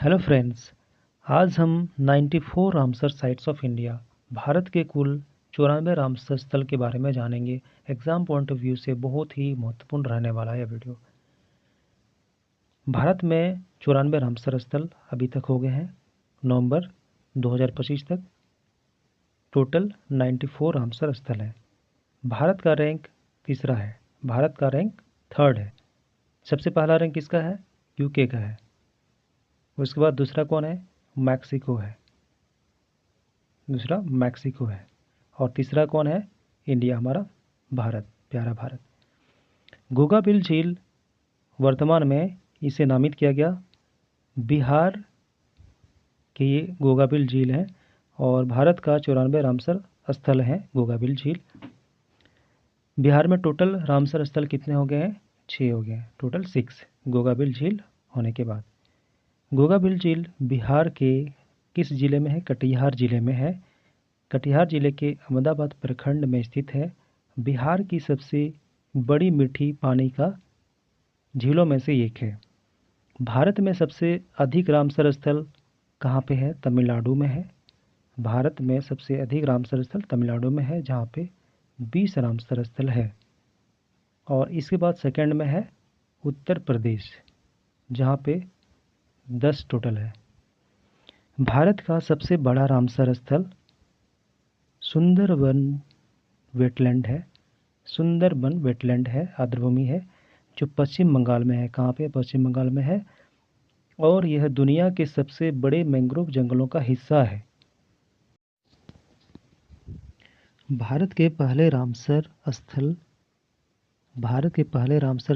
Hello friends. आज हम 94 Ramsar sites of India, Bharat के कुल 94 रामसर स्थल के बारे में जानेंगे। एग्ज़ाम पॉइंट ऑफ व्यू से बहुत ही महत्वपूर्ण रहने वाला है यह वीडियो। भारत में 94 रामसर स्थल अभी तक हो गए हैं। नवंबर 2025 तक टोटल 94 रामसर स्थल हैं। भारत का रैंक तीसरा है, भारत का रैंक थर्ड है। सबसे पहला रैंक किसका है? यूके का है। उसके बाद दूसरा कौन है? मैक्सिको है। दूसरा मैक्सिको है। और तीसरा कौन है? इंडिया, हमारा भारत, प्यारा भारत। गोगाबिल झील वर्तमान में इसे नामित किया गया। बिहार की ये गोगाबिल झील है और भारत का 94 रामसर स्थल है गोगाबिल झील। बिहार में टोटल रामसर स्थल कितने हो गए हैं? 6 हो गए हैं, टोटल 6 गोगाबिल झील होने के बाद। गोगाबिल झील बिहार के किस जिले में है? कटिहार जिले में है। कटिहार जिले के अहमदाबाद प्रखंड में स्थित है। बिहार की सबसे बड़ी मीठी पानी का झीलों में से एक है। भारत में सबसे अधिक रामसर स्थल कहाँ पे है? तमिलनाडु में है। भारत में सबसे अधिक रामसर स्थल तमिलनाडु में है, जहाँ पे 20 रामसर स्थल है। और इसके बाद सेकंड में है उत्तर प्रदेश, जहाँ पे 10 टोटल है। भारत का सबसे बड़ा रामसर स्थल सुंदरबन वेटलैंड है। सुंदरबन वेटलैंड है, आर्द्रभूमि है, जो पश्चिम बंगाल में है। कहाँ पे? पश्चिम बंगाल में है। और यह दुनिया के सबसे बड़े मैंग्रोव जंगलों का हिस्सा है। भारत के पहले रामसर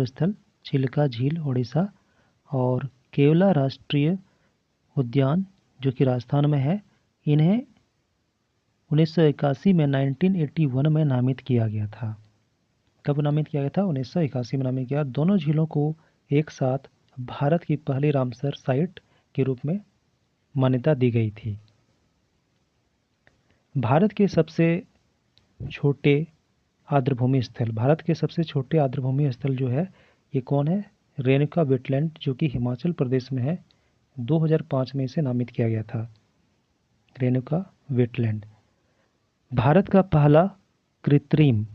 स्थल चिल्का झील, उड़ीसा, और केवला राष्ट्रीय उद्यान, जो कि राजस्थान में है, इन्हें 1981 में 1981 में नामित किया गया था। कब नामित किया गया था? 1981 में नामित किया। दोनों झीलों को एक साथ भारत की पहली रामसर साइट के रूप में मान्यता दी गई थी। भारत के सबसे छोटे आर्द्रभूमि स्थल, भारत के सबसे छोटे आर्द्रभूमि स्थल जो है, ये कौन है? रेणुका वेटलैंड, जो कि हिमाचल प्रदेश में है। 2005 में इसे नामित किया गया था, रेणुका वेटलैंड। भारत का पहला कृत्रिम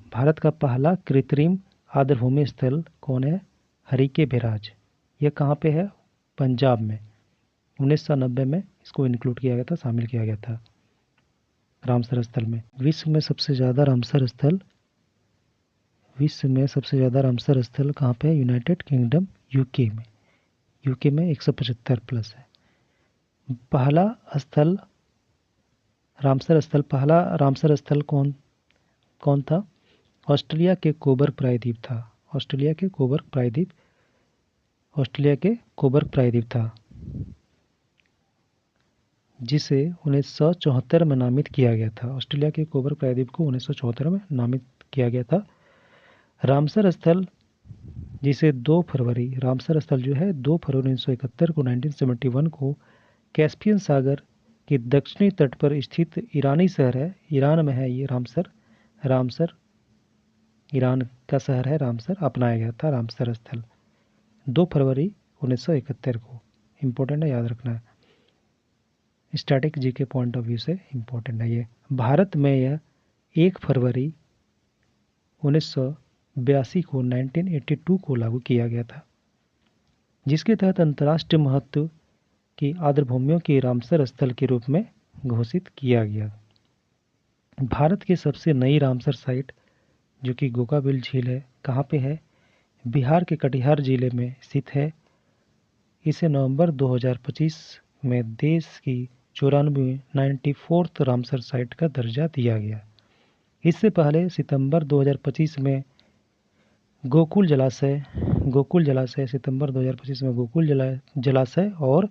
आर्द्रभूमि स्थल कौन है? हरीके बैराज। यह कहाँ पे है? पंजाब में। 1990 में इसको इंक्लूड किया गया था, शामिल किया गया था रामसर स्थल में। विश्व में सबसे ज़्यादा रामसर स्थल कहाँ पे है? यूनाइटेड किंगडम, यूके में। यूके में 175 प्लस है। पहला रामसर स्थल कौन था? ऑस्ट्रेलिया के कोबर प्रायद्वीप था। ऑस्ट्रेलिया के कोबर प्रायद्वीप था, जिसे 1974 में नामित किया गया था। ऑस्ट्रेलिया के कोबर प्रायद्वीप को 1974 में नामित किया गया था। रामसर स्थल जो है 2 फरवरी 1971 को 1971 को कैस्पियन सागर के दक्षिणी तट पर स्थित ईरानी शहर है, ईरान में है ये रामसर ईरान का शहर है रामसर, अपनाया गया था रामसर स्थल 2 फरवरी 1971 को। इम्पोर्टेंट है, याद रखना है। स्टैटिक जी के पॉइंट ऑफ व्यू से इम्पोर्टेंट है ये। भारत में यह 1 फरवरी 1982 को 1982 को लागू किया गया था, जिसके तहत अंतर्राष्ट्रीय महत्व की आर्द्रभूमियों के रामसर स्थल के रूप में घोषित किया गया। भारत की सबसे नई रामसर साइट, जो कि गोगाबिल झील है, कहाँ पे है? बिहार के कटिहार जिले में स्थित है। इसे नवंबर 2025 में देश की 94th रामसर साइट का दर्जा दिया गया। इससे पहले सितंबर 2025 में गोकुल जलाशय और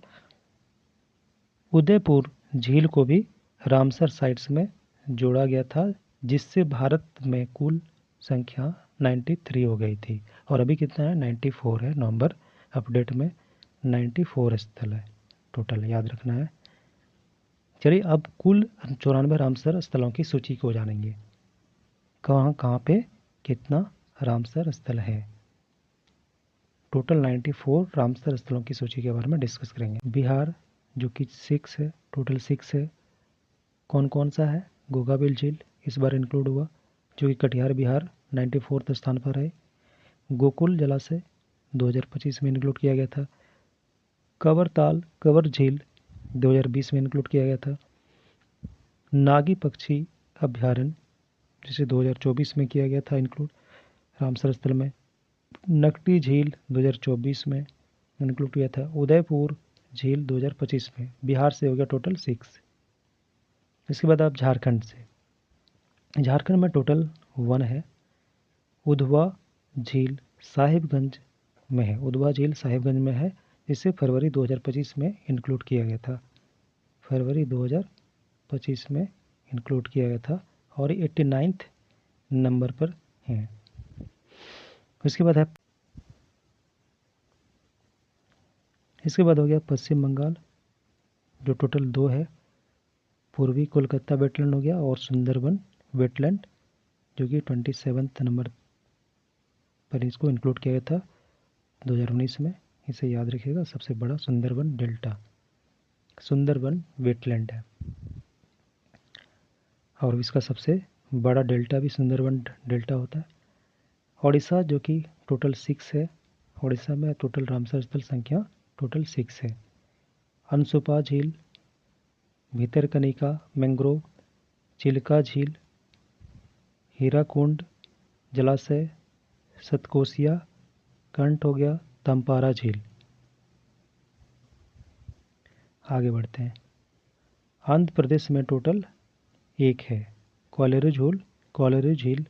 उदयपुर झील को भी रामसर साइट्स में जोड़ा गया था, जिससे भारत में कुल संख्या 93 हो गई थी। और अभी कितना है? 94 है। नवंबर अपडेट में 94 स्थल है टोटल, याद रखना है। चलिए अब कुल 94 रामसर स्थलों की सूची को जानेंगे। कहाँ पे कितना रामसर स्थल है? टोटल 94 रामसर स्थलों की सूची के बारे में डिस्कस करेंगे। बिहार जो कि 6 है, टोटल 6 है। कौन कौन सा है? गोगाबिल झील इस बार इंक्लूड हुआ, जो कि कटिहार बिहार 94 स्थान पर है। गोकुल जलाशय 2025 में इंक्लूड किया गया था। कवर झील 2020 में इंक्लूड किया गया था। नागी पक्षी अभ्यारण्य जिसे 2024 में किया गया था इंक्लूड रामसर स्थल में। नकटी झील 2024 में इंक्लूड किया था। उदयपुर झील 2025 में। बिहार से हो गया टोटल 6। इसके बाद आप झारखंड से। झारखंड में टोटल 1 है। उधवा झील साहिबगंज में है। उधवा झील साहिबगंज में है, जिसे फरवरी 2025 में इंक्लूड किया गया था। फरवरी 2025 में इंक्लूड किया गया था और 89 नंबर पर है। इसके बाद हो गया पश्चिम बंगाल, जो टोटल 2 है। पूर्वी कोलकाता वेटलैंड हो गया और सुंदरबन वेटलैंड, जो कि 27 नंबर पर इसको इंक्लूड किया गया था 2019 में। इसे याद रखिएगा, सबसे बड़ा सुंदरबन डेल्टा, सुंदरबन वेटलैंड है और इसका सबसे बड़ा डेल्टा भी सुंदरबन डेल्टा होता है। ओडिशा जो कि टोटल 6 है। ओडिशा में टोटल रामसर स्थल संख्या टोटल 6 है। अनसुपा झील, भितरकनिका मैंग्रोव, चिल्का झील, हीराकुंड जलाशय, सतकोसिया कंट हो गया, तमपारा झील। आगे बढ़ते हैं। आंध्र प्रदेश में टोटल 1 है। कोलेरू झील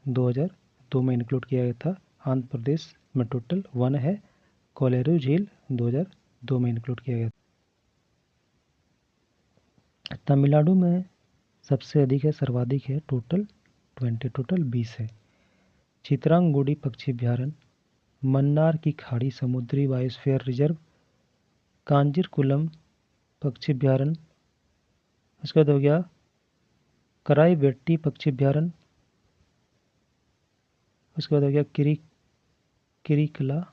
2002 में इंक्लूड किया गया था। आंध्र प्रदेश में टोटल 1 है। कोलेरू झील 2002 में इंक्लूड किया गया था। तमिलनाडु में सबसे अधिक है, सर्वाधिक है, टोटल 20 है। चित्रांगुडी पक्षी अभ्यारण्य, मन्नार की खाड़ी समुद्री बायोस्फीयर रिजर्व, कांजीरकुलम पक्षी अभ्यारण्य। उसके बाद हो गया कराईवेट्टी पक्षी अभ्यारण्य। उसके बाद हो गया किरिकला।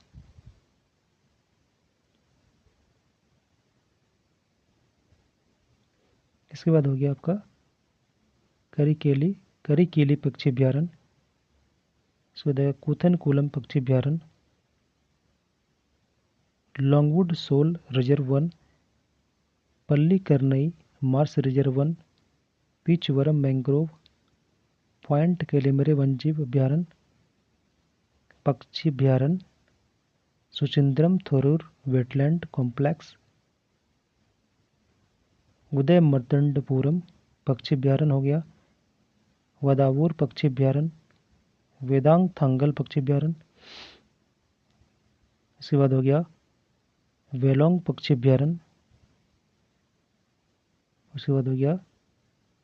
इसके बाद हो गया आपका करिकेली पक्षी अभ्यारण्य। इसके बाद है कूथनकुलम पक्षी अभ्यारण्य, Longwood Shola reserve 1, Pallikaranai marsh reserve 1, Pichavaram mangrove, point Calimere वन्यजीव अभ्यारण्य पक्षी अभ्यारण्य, Suchindram Theroor wetland complex, Udayamarthandapuram पक्षी अभ्यारण्य हो गया, वदावूर पक्षी अभ्यारण्य, वेदांग थंगल पक्षी अभ्यारण्य। इसके बाद हो गया वेलोंग पक्षी अभ्यारण्य। उसके बाद हो गया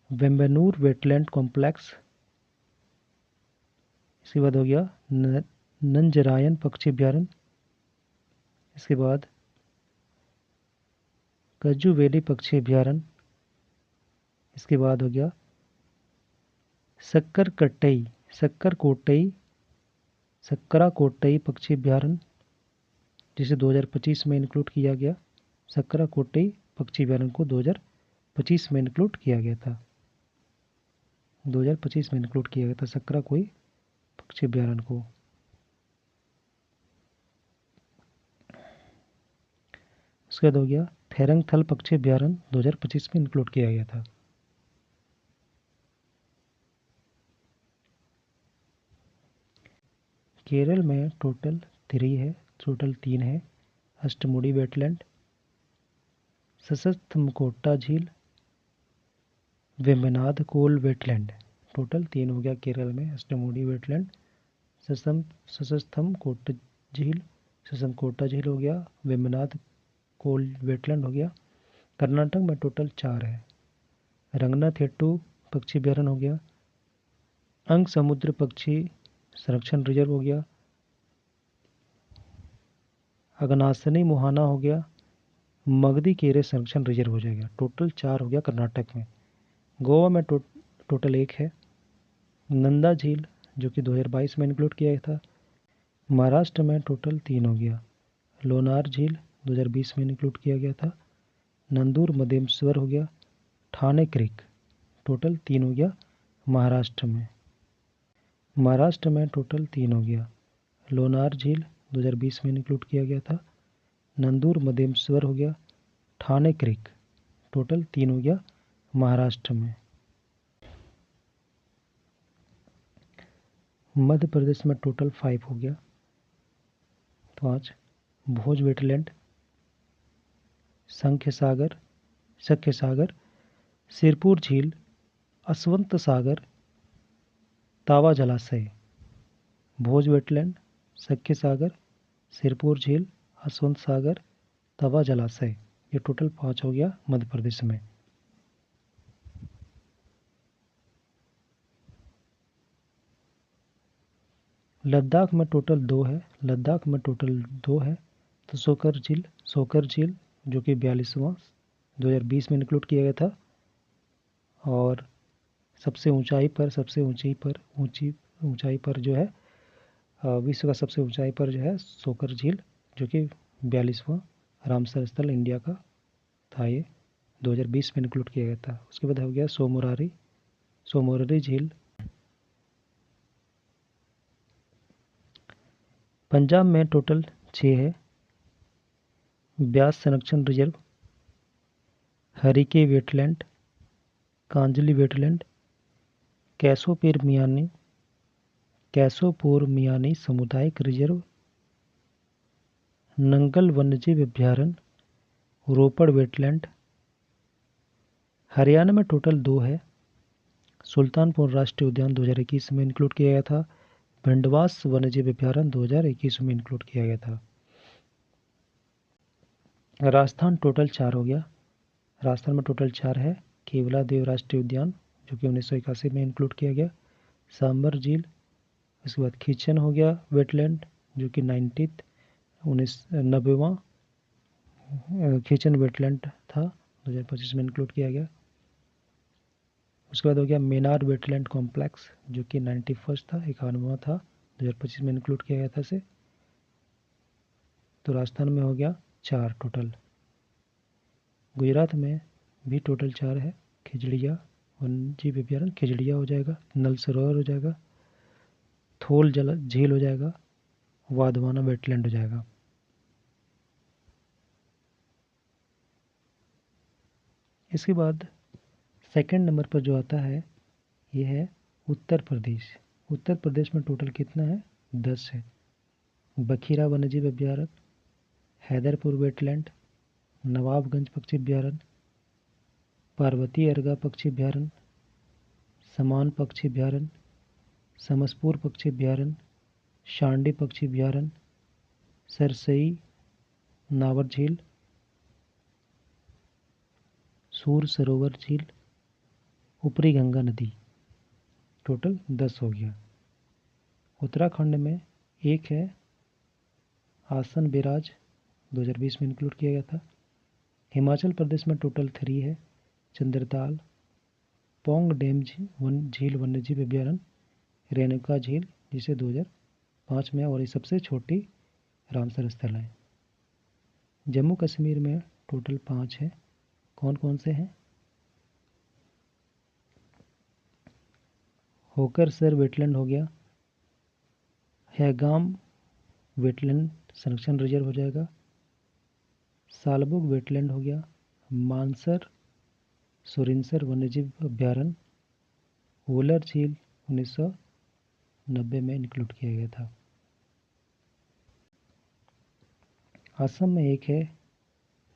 वेम्बेनूर वेटलैंड कॉम्प्लेक्स। इसके बाद हो गया नंजरायन पक्षी अभ्यारण्य। इसके बाद कज्जूवेली पक्षी अभ्यारण्य। इसके बाद हो गया सक्कराकोटई पक्षी अभ्यारण्य, जिसे 2025 में इंक्लूड किया गया। सक्कराकोटई पक्षी अभ्यारण्य को 2025 में इंक्लूड किया गया था। 2025 में इंक्लूड किया गया था सक्कराकोई पक्षी अभ्यारण्य को। उसके बाद हो गया थेरंगथल पक्षी अभ्यारण्य 2025 में इंक्लूड किया गया था। केरल में टोटल 3 है। अष्टमुडी वेटलैंड, सशस्थमकोट्टा झील, वेम्बनाद कोल वेटलैंड। टोटल 3 हो गया केरल में। अष्टमुडी वेटलैंड, सशस्थमकोट्टा झील हो गया, वेम्बनाद कोल वेटलैंड हो गया। कर्नाटक में टोटल 4 है। रंगनाथेट्टू पक्षी अभ्यारण्य हो गया, अंग समुद्र पक्षी संरक्षण रिजर्व हो गया, अगनासनी मुहाना हो गया, मगधी केरे संरक्षण रिजर्व हो जाएगा। टोटल 4 हो गया कर्नाटक में। गोवा में टोटल 1 है। नंदा झील जो कि 2022 में इंक्लूड किया गया था। महाराष्ट्र में टोटल 3 हो गया। लोनार झील 2020 में इंक्लूड किया गया था। नंदूर मदेमश्वर हो गया, ठाणे क्रीक, टोटल 3 हो गया। महाराष्ट्र में टोटल 3 हो गया। लोनार झील 2020 में इंक्लूड किया गया था। नंदूर मदेमश्वर हो गया, ठाणे क्रीक, टोटल 3 हो गया महाराष्ट्र में। मध्य प्रदेश में टोटल 5 हो गया। 5 भोज वेटलैंड, शंख सागर, सिरपुर झील, असवंत सागर, तावा जलाशय। भोज वेटलैंड, शंख सागर, सिरपुर झील, असवंत सागर, तावा जलाशय, ये टोटल 5 हो गया मध्य प्रदेश में। लद्दाख में टोटल 2 है। तो सोकर झील जो कि 42वां 2020 में इंक्लूड किया गया था। और सबसे ऊंची पर जो है विश्व का सबसे ऊंचाई पर जो है सोकर झील, जो कि 42वां रामसर स्थल इंडिया का था, ये 2020 में इंक्लूड किया गया था। उसके बाद हो गया सोमोरारी झील। पंजाब में टोटल 6 है। ब्यास संरक्षण reserve, Harike wetland, Kanjli wetland, Keshopur Miani सामुदायिक रिजर्व, नंगल वन्यजीव अभ्यारण्य, रोपड़ वेटलैंड। हरियाणा में टोटल 2 है। सुल्तानपुर राष्ट्रीय उद्यान 2021 में इंक्लूड किया गया था। भिंडवास वन्यजीव अभ्यारण्य 2021 में इंक्लूड किया गया था। राजस्थान टोटल 4 हो गया। राजस्थान में टोटल 4 है। केवला देव राष्ट्रीय उद्यान जो कि 1981 में इंक्लूड किया गया। सांबर झील, उसके बाद खीचन हो गया वेटलैंड जो कि 90वां खीचन वेटलैंड था, 2025 में इंक्लूड किया गया। उसके बाद हो गया मेनार वेटलैंड कॉम्प्लेक्स जो कि 91 था, 91वां था, 2025 में इंक्लूड किया गया था इसे। तो राजस्थान में हो गया 4 टोटल। गुजरात में भी टोटल 4 है। खिजड़िया वन्यजीव अभ्यारण्य खिजड़िया हो जाएगा, नल सरोवर हो जाएगा, थोल झील हो जाएगा, वाधवाना वेटलैंड हो जाएगा। इसके बाद सेकंड नंबर पर जो आता है ये है उत्तर प्रदेश। उत्तर प्रदेश में टोटल कितना है? 10 है। बखीरा वन्यजीव अभ्यारण्य, हैदरपुर वेटलैंड, नवाबगंज पक्षी अभ्यारण्य, पार्वती अर्गा पक्षी अभ्यारण्य, समान पक्षी अभ्यारण्य, समसपुर पक्षी अभ्यारण्य, शांडी पक्षी अभ्यारण्य, सरसई नावर झील, सूर सरोवर झील, ऊपरी गंगा नदी। टोटल 10 हो गया। उत्तराखंड में एक है आसन बिराज, 2020 में इंक्लूड किया गया था। हिमाचल प्रदेश में टोटल 3 है। चंद्रताल, पोंग डैम झील वन्यजीव अभ्यारण्य, रेणुका झील जिसे 2005 में, और ये सबसे छोटी रामसर स्थल है। जम्मू कश्मीर में टोटल 5 है। कौन कौन से हैं? होकरसर वेटलैंड हो गया, हैगाम वेटलैंड संरक्षण रिजर्व हो जाएगा, सालबुग वेटलैंड हो गया, मानसर सुरिनसर वन्यजीव अभ्यारण्य, वुलर झील 1990 में इंक्लूड किया गया था। असम में एक है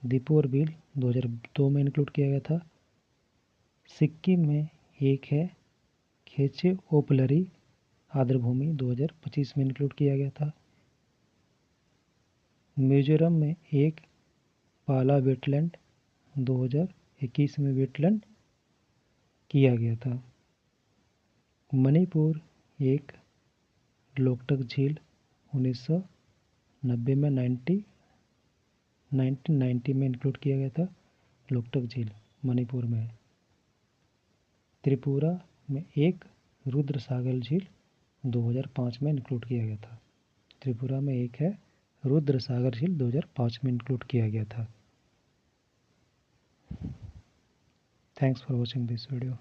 दीपोर बिल, 2002 में इंक्लूड किया गया था। सिक्किम में एक है खेचे ओपलरी आर्द्रभूमि, 2025 में इंक्लूड किया गया था। मिजोरम में एक पाला वेटलैंड 2021 में वेटलैंड किया गया था। मणिपुर एक लोकटक झील 1990 में 1990 में इंक्लूड किया गया था। लोकटक झील मणिपुर में है। त्रिपुरा में एक रुद्र सागर झील 2005 में इंक्लूड किया गया था। त्रिपुरा में एक है रुद्र सागर झील, 2005 में इंक्लूड किया गया था। Thanks for watching this video.